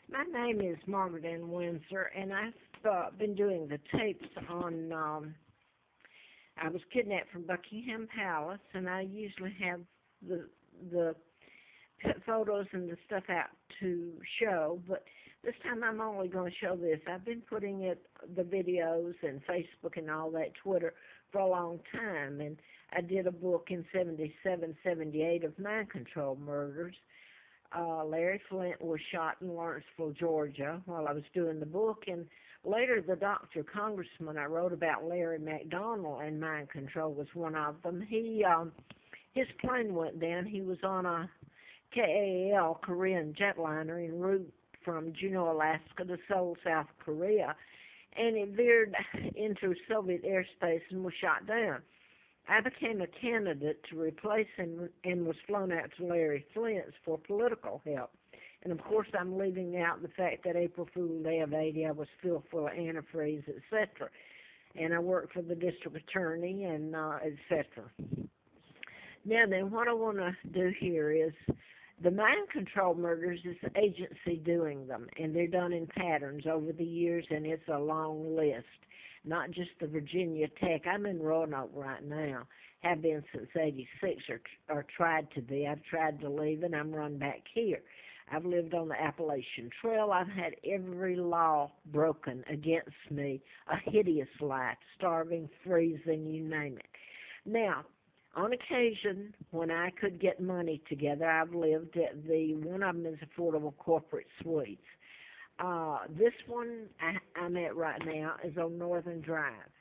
My name is Margaret Ann Windsor, and I've been doing the tapes on. I was kidnapped from Buckingham Palace, and I usually have the photos and the stuff out to show, but this time I'm only going to show this. I've been putting the videos and Facebook and all that, Twitter, for a long time, and I did a book in 77, 78 of mind control murders. Larry Flint was shot in Lawrenceville, Georgia, while I was doing the book, and later the doctor, congressman I wrote about, Larry McDonald, and mind control was one of them. His plane went down. He was on a KAL Korean jetliner en route from Juneau, Alaska to Seoul, South Korea, and it veered into Soviet airspace and was shot down. I became a candidate to replace him and was flown out to Larry Flint's for political help. And, of course, I'm leaving out the fact that April Fool's Day of 80, I was filled full of antifreeze, etc. And I worked for the district attorney and etc. Now then, what I want to do here is the mind control murders is the agency doing them, and they're done in patterns over the years, and it's a long list. Not just the Virginia Tech. I'm in Roanoke right now. Have been since '86, or tried to be. I've tried to leave, and I'm run back here. I've lived on the Appalachian Trail. I've had every law broken against me, a hideous life, starving, freezing, you name it. Now, on occasion, when I could get money together, I've lived at one of them is Affordable Corporate Suites. This one I'm at right now is on Northern Drive.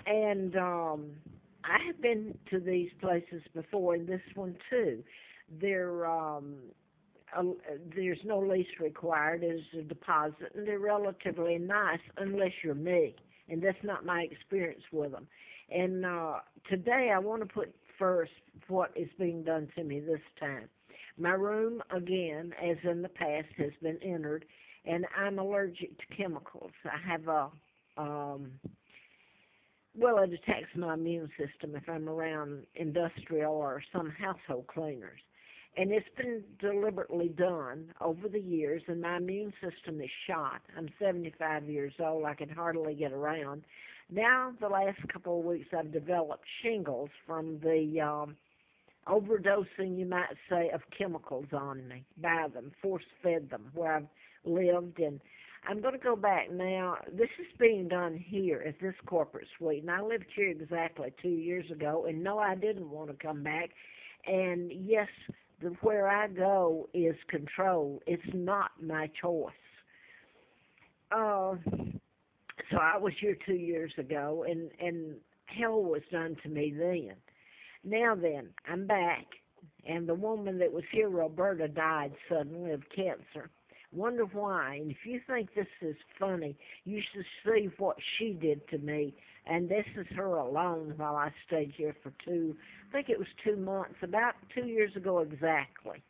And I have been to these places before, and this one too. There's no lease required. There's a deposit, and they're relatively nice unless you're me, and that's not my experience with them. And today I want to put first what is being done to me this time. My room, again, as in the past, has been entered, and I'm allergic to chemicals. I have it attacks my immune system if I'm around industrial or some household cleaners. And it's been deliberately done over the years, and my immune system is shot. I'm 75 years old. I can hardly get around. Now, the last couple of weeks, I've developed shingles from the overdosing, you might say, of chemicals on me by them, force-fed them where I've lived. And I'm going to go back now. This is being done here at this corporate suite, and I lived here exactly 2 years ago, and no, I didn't want to come back. And yes, where I go is controlled. It's not my choice. So I was here 2 years ago, and hell was done to me then. Now then, I'm back, and the woman that was here, Roberta, died suddenly of cancer. Wonder why. And if you think this is funny, you should see what she did to me. And this is her alone while I stayed here for I think it was 2 months, about 2 years ago exactly.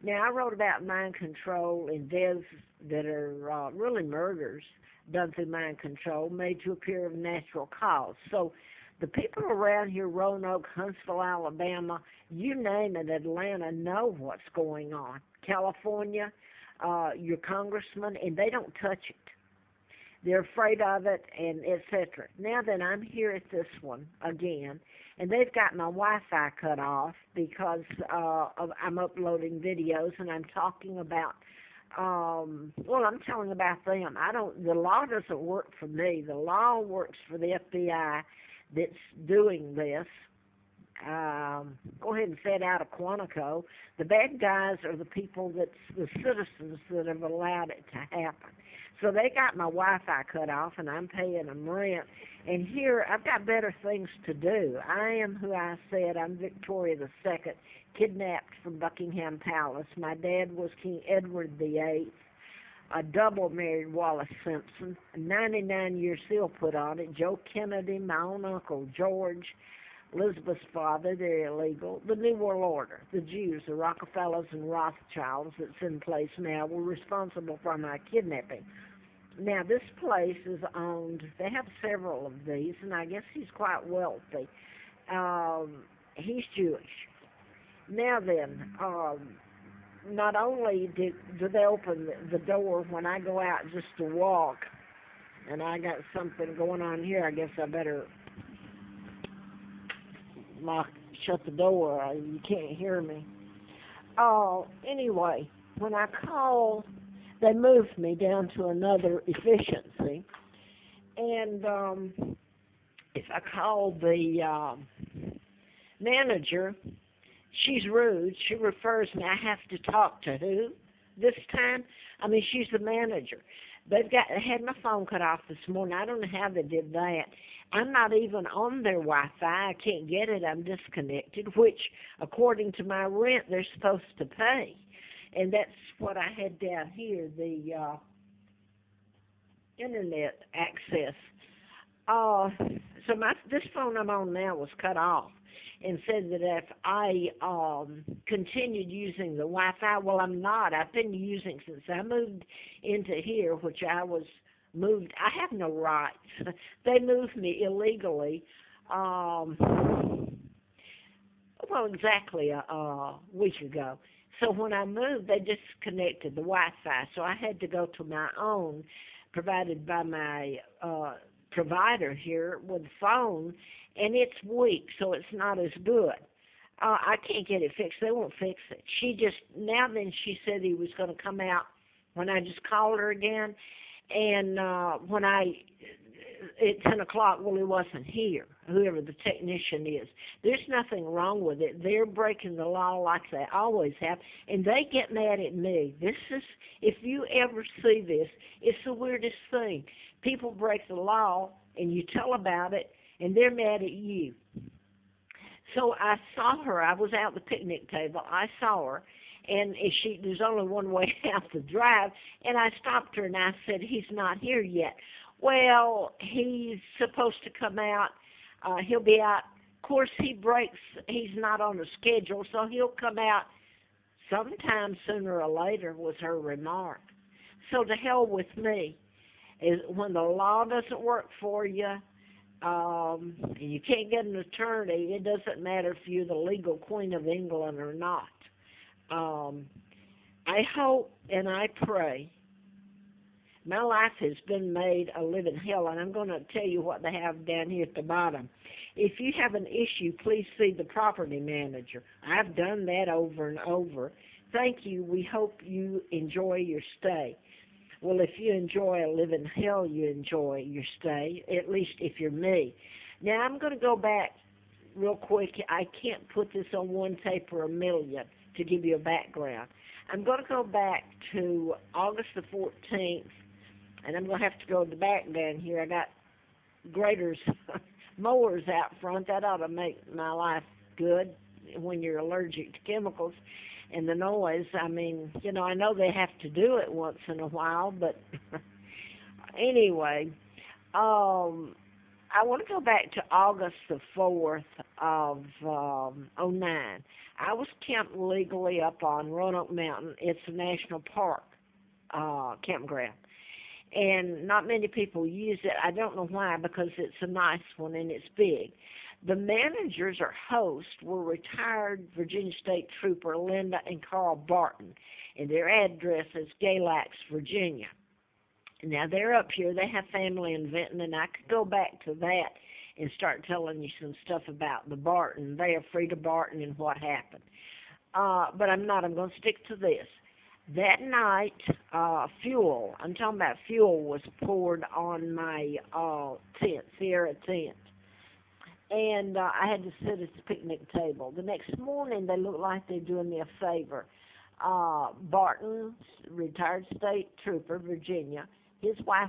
Now, I wrote about mind control and deaths that are really murders done through mind control, made to appear of natural cause. So the people around here, Roanoke, Huntsville, Alabama, you name it, Atlanta, know what's going on. California, your congressman, and they don't touch it. They're afraid of it, and etc. Now then, I'm here at this one again, and they've got my Wi-Fi cut off because I'm uploading videos, and I'm talking about, I'm telling about them. The law doesn't work for me. The law works for the FBI that's doing this. Go ahead and say it out of Quantico. The bad guys are the people the citizens that have allowed it to happen. So they got my Wi-Fi cut off, and I'm paying them rent. And here, I've got better things to do. I am who I said. I'm Victoria II, kidnapped from Buckingham Palace. My dad was King Edward VIII. A double married Wallace Simpson. A 99-year seal put on it. Joe Kennedy, my own uncle George, Elizabeth's father, they're illegal. The New World Order, the Jews, the Rockefellers and Rothschilds that's in place now were responsible for my kidnapping. Now, this place is owned, they have several of these, and I guess he's quite wealthy. He's Jewish. Now then, not only do they open the door when I go out just to walk, and I got something going on here, I guess I better shut the door. You can't hear me. Anyway, when I call, they moved me down to another efficiency, and if I call the manager, she's rude. She refers me. I have to talk to who this time? I mean, she's the manager. They had my phone cut off this morning. I don't know how they did that. I'm not even on their Wi-Fi. I can't get it. I'm disconnected, which, according to my rent, they're supposed to pay. And that's what I had down here, the internet access. So this phone I'm on now was cut off, and said that if I continued using the Wi-Fi, well, I'm not. I've been using since I moved into here, which I was moved. I have no rights. They moved me illegally. Exactly a week ago. So when I moved, they disconnected the Wi-Fi, so I had to go to my own, provided by my provider here with the phone, and it's weak, so it's not as good. I can't get it fixed. They won't fix it. She said he was going to come out when I just called her again, and at 10 o'clock, well, he wasn't here, whoever the technician is. There's nothing wrong with it. They're breaking the law like they always have, and they get mad at me. If you ever see this, it's the weirdest thing. People break the law, and you tell about it, and they're mad at you. So I saw her. I was out at the picnic table. I saw her, and there's only one way out the drive, and I stopped her, and I said, he's not here yet. Well, he's supposed to come out. He'll be out. Of course, he's not on a schedule, so he'll come out sometime sooner or later, was her remark. So to hell with me. When the law doesn't work for you, and you can't get an attorney, it doesn't matter if you're the legal Queen of England or not. I hope and I pray. My life has been made a living hell, and I'm going to tell you what they have down here at the bottom. If you have an issue, please see the property manager. I've done that over and over. Thank you. We hope you enjoy your stay. Well, if you enjoy a living hell, you enjoy your stay, at least if you're me. Now, I'm going to go back real quick. I can't put this on one tape or a million to give you a background. I'm going to go back to August the 14th, and I'm going to have to go to the back down here. I got graders, mowers out front. That ought to make my life good when you're allergic to chemicals. And the noise, I mean, I know they have to do it once in a while, but anyway, I want to go back to August the 4th of 2009. I was camped legally up on Roanoke Mountain. It's a national park campground, and not many people use it. I don't know why, because it's a nice one and it's big. The managers or hosts were retired Virginia State Trooper Linda and Carl Barton, and their address is Galax, Virginia. Now, they're up here. They have family in Vinton, and I could go back to that and start telling you some stuff about the Barton. They are Frida Barton and what happened. But I'm not. I'm going to stick to this. That night, fuel, I'm talking about fuel, was poured on my tent, Sierra tent. And I had to sit at the picnic table. The next morning, they looked like they're doing me a favor. Barton, retired state trooper, Virginia, his wife,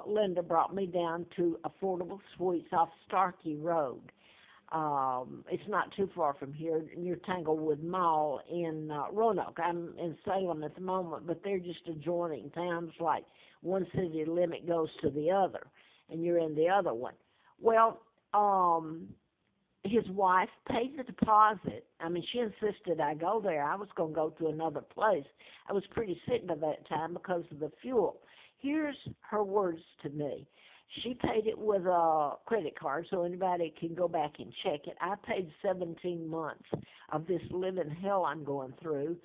Linda, brought me down to Affordable Suites off Starkey Road. It's not too far from here, near Tanglewood Mall in Roanoke. I'm in Salem at the moment, but they're just adjoining towns, like one city limit goes to the other, and you're in the other one. Well, his wife paid the deposit. I mean, she insisted I go there. I was going to go to another place. I was pretty sick by that time because of the fuel. Here's her words to me. She paid it with a credit card, so anybody can go back and check it. I paid 17 months of this living hell I'm going through,